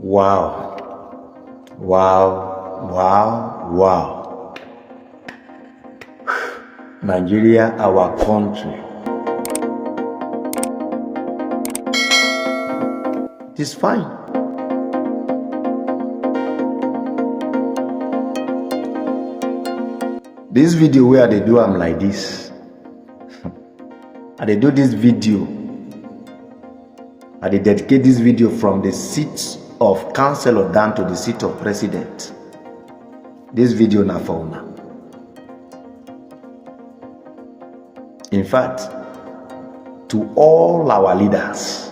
Wow. Wow. Wow. Wow. Nigeria, our country. It is fine. This video where they do I'm like this. And they do this video. And they dedicate this video from the seat of councillor down to the seat of president. This video na for una. In fact, to all our leaders.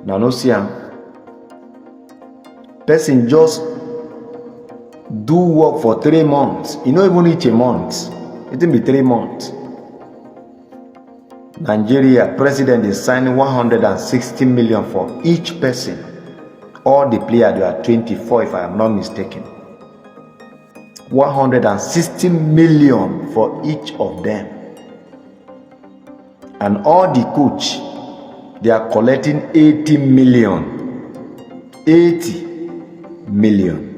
Now no see am. Person just do work for 3 months. You don't even reach a month. It will be 3 months. Nigeria president is signing 160 million for each person. All the players, they are 24 if I am not mistaken. 160 million for each of them. And all the coach, they are collecting 80 million. 80 million.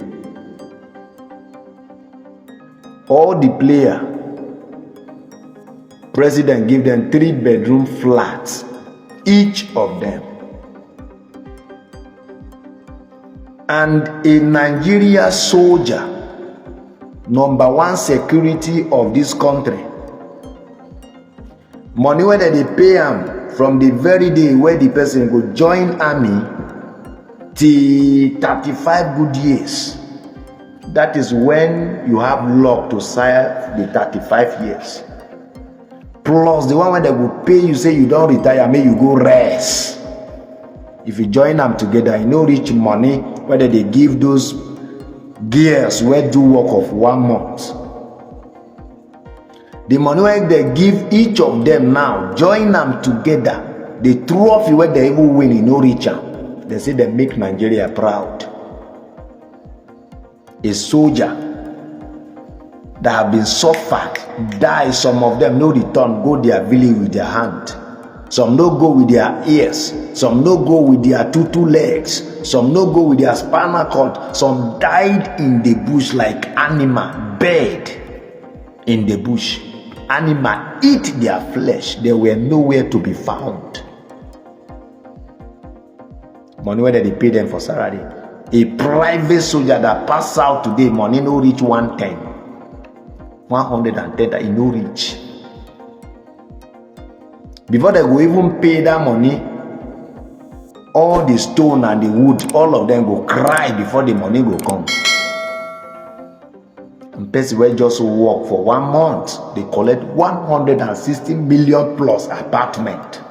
All the players, president give them 3-bedroom flats, each of them. And a Nigeria soldier, number one security of this country, money where they pay him from the very day where the person go join army till 35 good years. That is when you have luck to serve the 35 years. Plus the one where they will pay you, say you don't retire, may you go rest. If you join them together, you know rich money, whether they give those gears where do work of 1 month. The money where they give each of them now, join them together. They throw off where they even win, you know richer. They say they make Nigeria proud. A soldier that have been suffered, die, some of them no return, go their village with their hand. Some no go with their ears, some no go with their two legs, some no go with their spinal cord, some died in the bush like animal, bed in the bush. Animal eat their flesh, they were nowhere to be found. Money where they pay them for salary. A private soldier that pass out today, money no reach 110. 110 that he no reach. Before they go even pay that money, all the stone and the wood, all of them go cry before the money go come. And person will just work for 1 month, they collect 160 million plus apartment.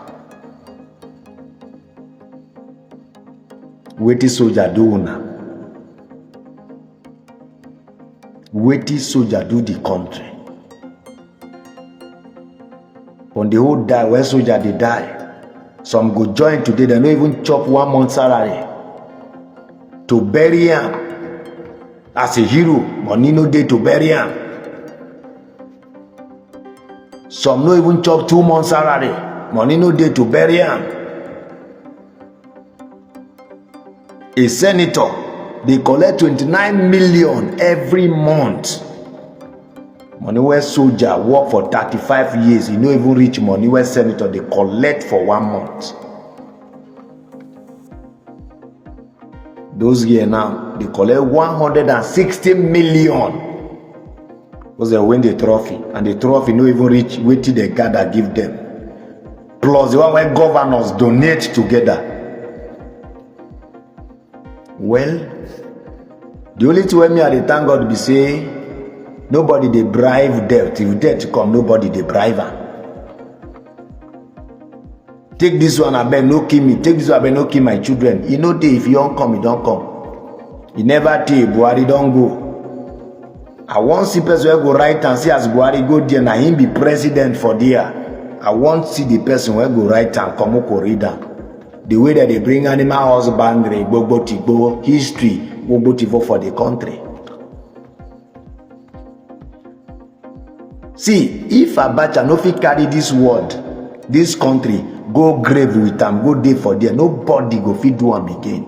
Wetin soldier do now? Wetin soldier do the country? When they all die, when soldier they die, some go join today, they don't even chop 1 month salary to bury him as a hero. Money no day to bury him. Some no even chop 2 months salary. Money no day to bury him. A senator, they collect 29 million every month. Money where soldier work for 35 years, you know even reach money where senator they collect for 1 month. Those years now, they collect 160 million. Because they win the trophy, and the trophy no even reach wait till the gather give them. Plus the one where governors donate together. Well, the only thing when me at the thank God be say, nobody they bribe death. If death come, nobody they bribe her. Take this one, I bet no kill me. Take this one, I bet no kill my children. You know, if you don't come, you don't come. You never take Buhari, don't go. I want see person who go right and see as Buhari go there, now him be president for there. I want see the person who go right and come up read down. The way that they bring animal husbandry, history, for the country. See, if Abacha no fit carry this word, this country, go grave with am, go dey for there. Nobody go fit do am again.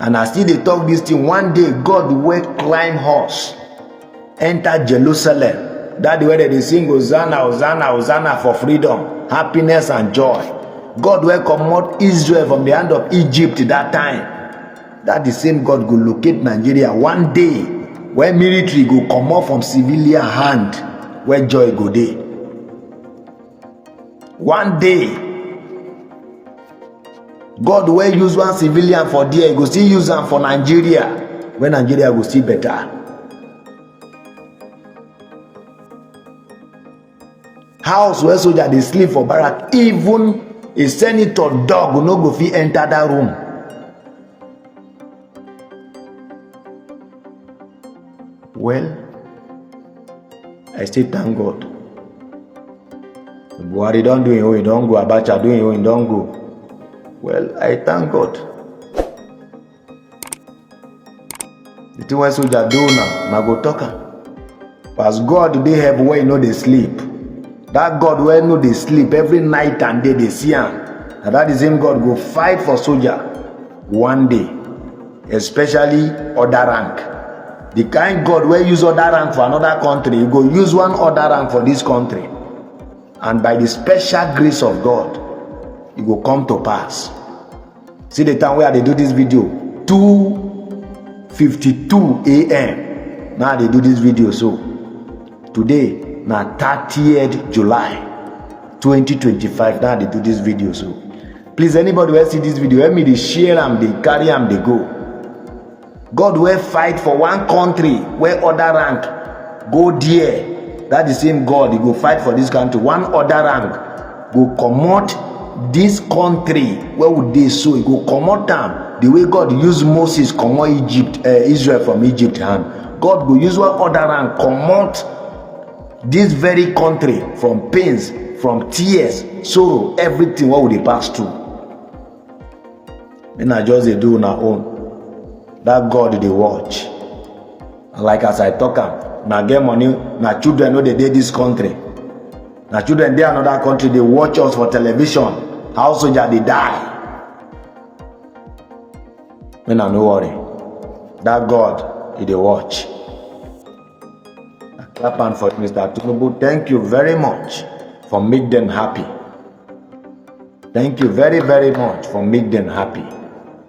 And I still dey talk this thing. One day, God will climb horse, enter Jerusalem. That way they sing Hosanna, Hosanna, Hosanna for freedom, happiness and joy. God will comot Israel from the hand of Egypt that time. That the same God go locate Nigeria one day, where military go comot from civilian hand, where joy go dey. One day, God will use one civilian for there, he go still use am for Nigeria, when Nigeria go still better. House where soldier dey sleep for barrack, even a senator dog no go fit enter that room. Well, I still thank God. Buhari don do him own, he don go. Abacha do him own, he don go. Well, I thank God. The thing wey soldier do now go talk am. As God dey help where he no dey sleep. That God wey no dey sleep every night and day dey see am. And that is him God go fight for soldier one day, especially other rank. The kind God wey use other rank for another country, he go use one other rank for this country. And by the special grace of God, it will come to pass. See the time where they do this video, 2:52 a.m. Now they do this video. So today, now 30th July 2025. Now they do this video. So please, anybody who see this video, help me to share them, they carry them, they go. God will fight for one country where other rank go there. That the same God, he go fight for this country. One other rank go comot this country where would they so he go comot them the way God used Moses comot Israel from Egypt hand. God go use one other rank comot this very country from pains, from tears, sorrow, everything what would they pass through. And I just they do on our own. That God they watch. And like as I talk am. Now get money, now children know they did this country. Now children they another country, they watch us for television. How soldier they die. Men are no worry. That God, they watch. Clap hand for Mr. Tinubu. Thank you very much for make them happy. Thank you very, very much for make them happy.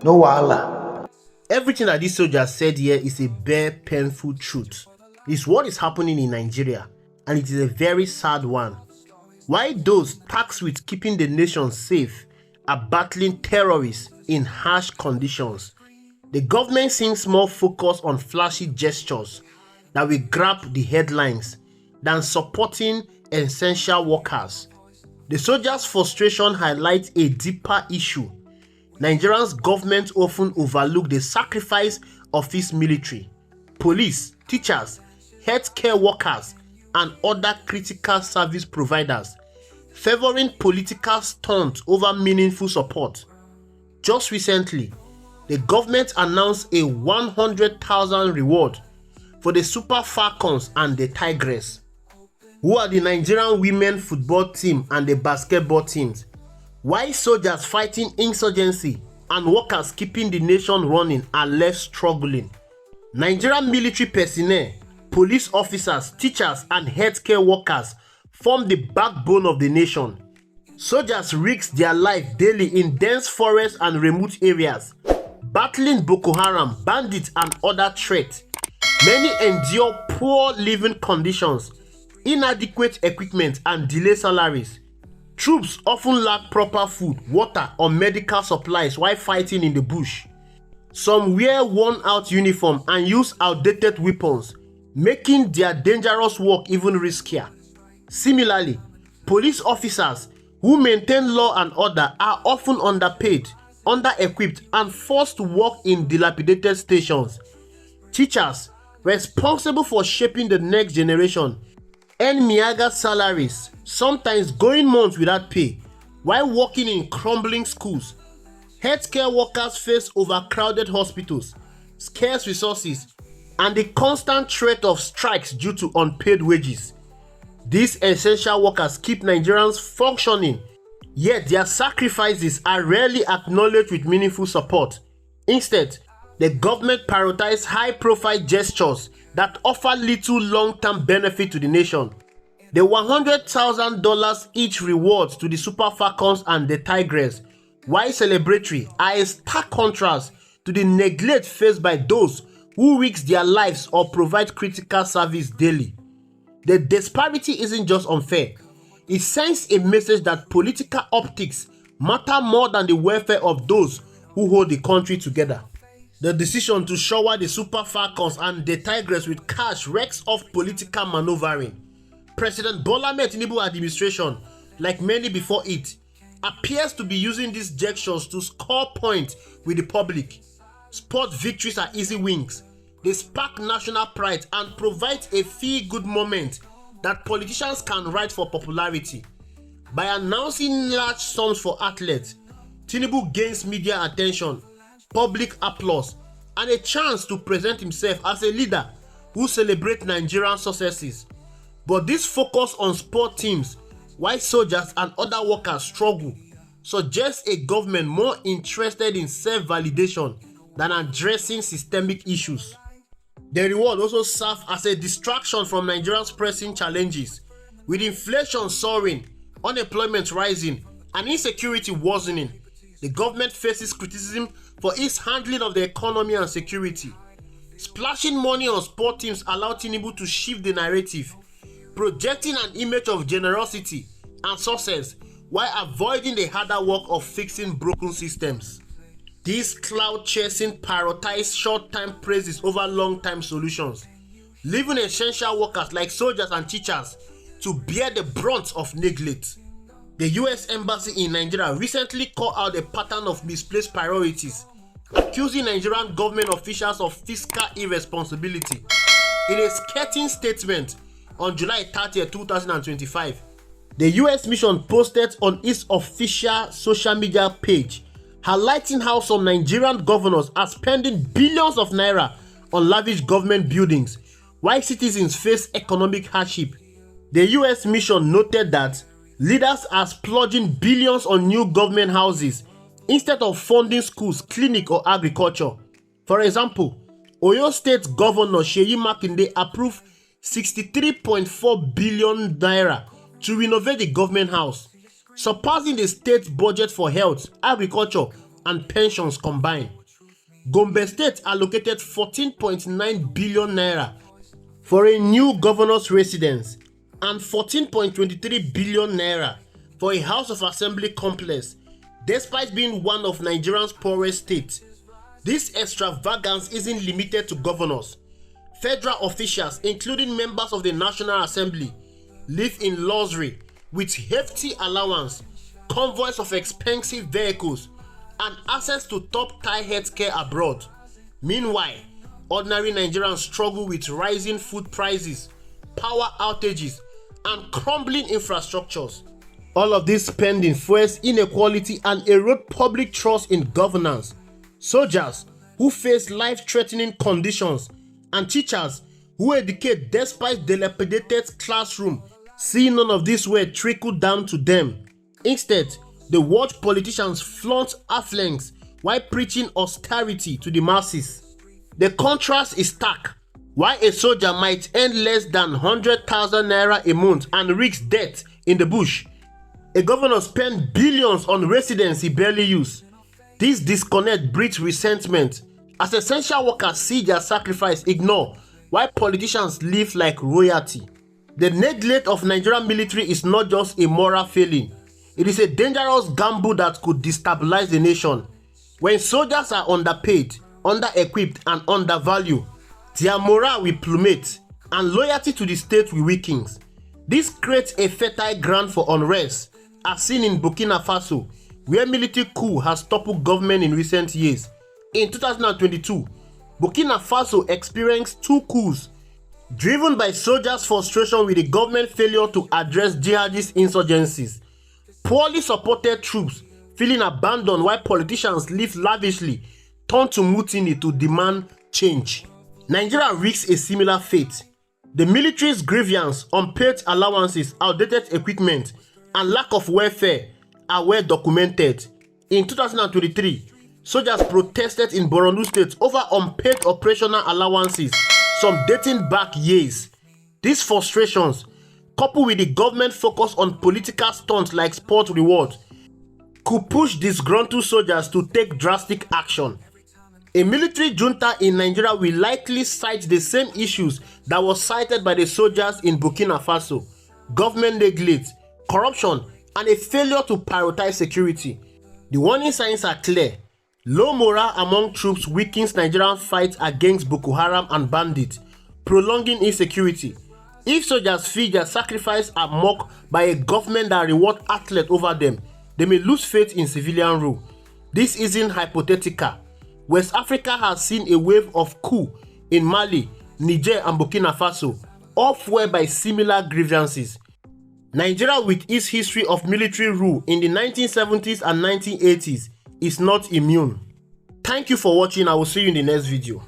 No wahala. Everything that this soldier said here is a bare, painful truth. It's what is happening in Nigeria, and it is a very sad one. Why those tasked with keeping the nation safe are battling terrorists in harsh conditions, the government seems more focused on flashy gestures that will grab the headlines than supporting essential workers. The soldiers' frustration highlights a deeper issue. Nigeria's government often overlook the sacrifice of its military, police, teachers, healthcare workers, and other critical service providers, favoring political stunts over meaningful support. Just recently, the government announced a 100,000 reward for the Super Falcons and the Tigress, who are the Nigerian women football team and the basketball teams. Why soldiers fighting insurgency and workers keeping the nation running are left struggling. Nigerian military personnel, police officers, teachers, and healthcare workers form the backbone of the nation. Soldiers risk their life daily in dense forests and remote areas, battling Boko Haram, bandits, and other threats. Many endure poor living conditions, inadequate equipment, and delayed salaries. Troops often lack proper food, water, or medical supplies while fighting in the bush. Some wear worn-out uniforms and use outdated weapons, making their dangerous work even riskier. Similarly, police officers who maintain law and order are often underpaid, under-equipped, and forced to work in dilapidated stations. Teachers, responsible for shaping the next generation, earn meager salaries, sometimes going months without pay, while working in crumbling schools. Healthcare workers face overcrowded hospitals, scarce resources, and the constant threat of strikes due to unpaid wages. These essential workers keep Nigerians functioning, yet their sacrifices are rarely acknowledged with meaningful support. Instead, the government prioritizes high-profile gestures that offer little long-term benefit to the nation. The $100,000 each rewards to the Super Falcons and the Tigers, while celebratory, are a stark contrast to the neglect faced by those who risk their lives or provide critical service daily. The disparity isn't just unfair, it sends a message that political optics matter more than the welfare of those who hold the country together. The decision to shower the Super Falcons and the Tigers with cash reeks of political maneuvering. President Bola Ahmed Tinubu administration, like many before it, appears to be using these gestures to score points with the public. Sport victories are easy wins. They spark national pride and provide a feel-good moment that politicians can ride for popularity. By announcing large sums for athletes, Tinubu gains media attention, public applause, and a chance to present himself as a leader who celebrates Nigerian successes. But this focus on sport teams, while soldiers and other workers struggle, suggests a government more interested in self-validation than addressing systemic issues. The reward also serves as a distraction from Nigeria's pressing challenges. With inflation soaring, unemployment rising, and insecurity worsening, the government faces criticism for its handling of the economy and security. Splashing money on sport teams allowed Tinubu to shift the narrative, projecting an image of generosity and success while avoiding the harder work of fixing broken systems. These cloud chasing prioritize short-term praises over long-term solutions, leaving essential workers like soldiers and teachers to bear the brunt of neglect. The US Embassy in Nigeria recently called out a pattern of misplaced priorities, accusing Nigerian government officials of fiscal irresponsibility. In a scathing statement on July 30, 2025, the US mission posted on its official social media page, highlighting how some Nigerian governors are spending billions of naira on lavish government buildings, while citizens face economic hardship. The US mission noted that leaders are splurging billions on new government houses instead of funding schools, clinics, or agriculture. For example, Oyo State Governor Seyi Makinde approved 63.4 billion naira to renovate the government house, surpassing the state budget for health, agriculture, and pensions combined. Gombe State allocated 14.9 billion naira for a new governor's residence and 14.23 billion naira for a House of Assembly complex, despite being one of Nigeria's poorest states. This extravagance isn't limited to governors. Federal officials, including members of the National Assembly, live in luxury with hefty allowance, convoys of expensive vehicles, and access to top-tier healthcare abroad. Meanwhile, ordinary Nigerians struggle with rising food prices, power outages, and crumbling infrastructures. All of this spending fuels inequality and erodes public trust in governance. Soldiers who face life-threatening conditions and teachers who educate despite dilapidated classroom see none of this way trickle down to them. Instead, they watch politicians flaunt affluence while preaching austerity to the masses. The contrast is stark. While a soldier might earn less than 100,000 naira a month and risk death in the bush, a governor spends billions on residents he barely uses. This disconnect breeds resentment as essential workers see their sacrifice ignored while politicians live like royalty. The neglect of Nigerian military is not just a moral failing, it is a dangerous gamble that could destabilize the nation. When soldiers are underpaid, under-equipped, and undervalued, their morale will plummet and loyalty to the state will weaken. This creates a fertile ground for unrest, as seen in Burkina Faso, where military coup has toppled government in recent years. In 2022, Burkina Faso experienced 2 coups, driven by soldiers' frustration with the government failure to address jihadist insurgencies. Poorly supported troops, feeling abandoned while politicians live lavishly, turned to mutiny to demand change. Nigeria risks a similar fate. The military's grievance, unpaid allowances, outdated equipment, and lack of welfare are well documented. In 2023, soldiers protested in Borno State over unpaid operational allowances, some dating back years. These frustrations, coupled with the government focus on political stunts like sport rewards, could push disgruntled soldiers to take drastic action. A military junta in Nigeria will likely cite the same issues that was cited by the soldiers in Burkina Faso: government neglect, corruption, and a failure to prioritize security. The warning signs are clear. Low morale among troops weakens Nigerian fight against Boko Haram and bandits, prolonging insecurity. If soldiers feel their sacrifice are mocked by a government that rewards athletes over them, they may lose faith in civilian rule. This isn't hypothetical. West Africa has seen a wave of coup in Mali, Niger, and Burkina Faso, all fueled by similar grievances. Nigeria, with its history of military rule in the 1970s and 1980s, is not immune. Thank you for watching. I will see you in the next video.